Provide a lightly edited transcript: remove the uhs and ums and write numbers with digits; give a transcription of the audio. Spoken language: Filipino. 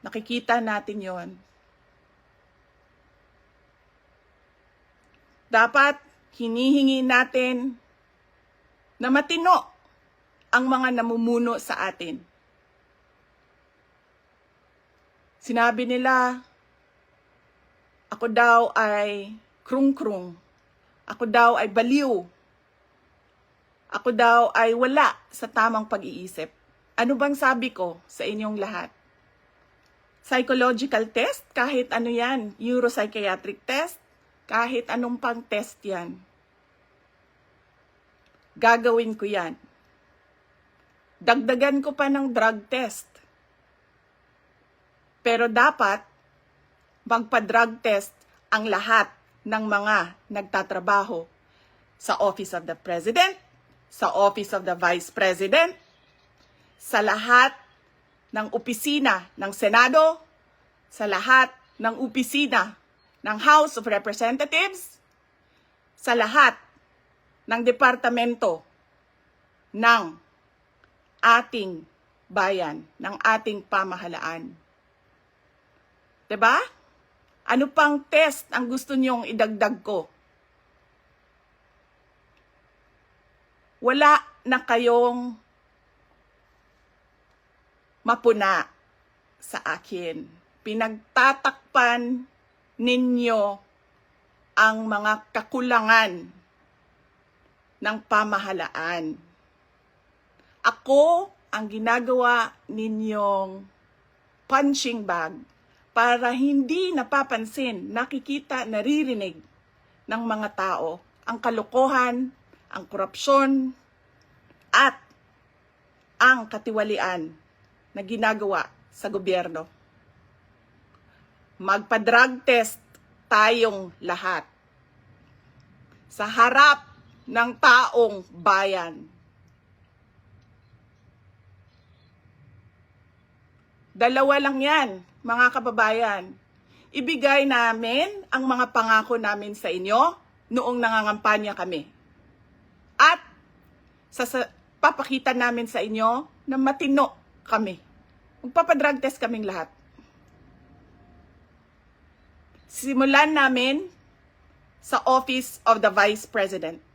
Nakikita natin yon. Dapat hinihingi natin na matino ang mga namumuno sa atin. Sinabi nila, ako daw ay krung-krung. Ako daw ay baliw. Ako daw ay wala sa tamang pag-iisip. Ano bang sabi ko sa inyong lahat? Psychological test, kahit ano yan, neuropsychiatric test, kahit anong pang test yan. Gagawin ko yan. Dagdagan ko pa ng drug test. Pero dapat magpa-drug test ang lahat ng mga nagtatrabaho sa Office of the President, sa Office of the Vice President, sa lahat ng opisina ng Senado, sa lahat ng opisina ng House of Representatives, sa lahat ng departamento ng ating bayan, ng ating pamahalaan. 'Di ba? Ano pang test ang gusto niyong idagdag ko? Wala na kayong mapuna sa akin. Pinagtatakpan ninyo ang mga kakulangan ng pamahalaan. Ako ang ginagawa ninyong punching bag para hindi napapansin, nakikita, naririnig ng mga tao ang kalokohan, ang korupsyon, at ang katiwalian na ginagawa sa gobyerno. Magpa-drug test tayong lahat sa harap ng taong bayan. Dalawa lang yan, mga kababayan. Ibigay namin ang mga pangako namin sa inyo noong nangangampanya kami. At papakita namin sa inyo na matino kami. Magpapadrug test kaming lahat. Simulan namin sa Office of the Vice President.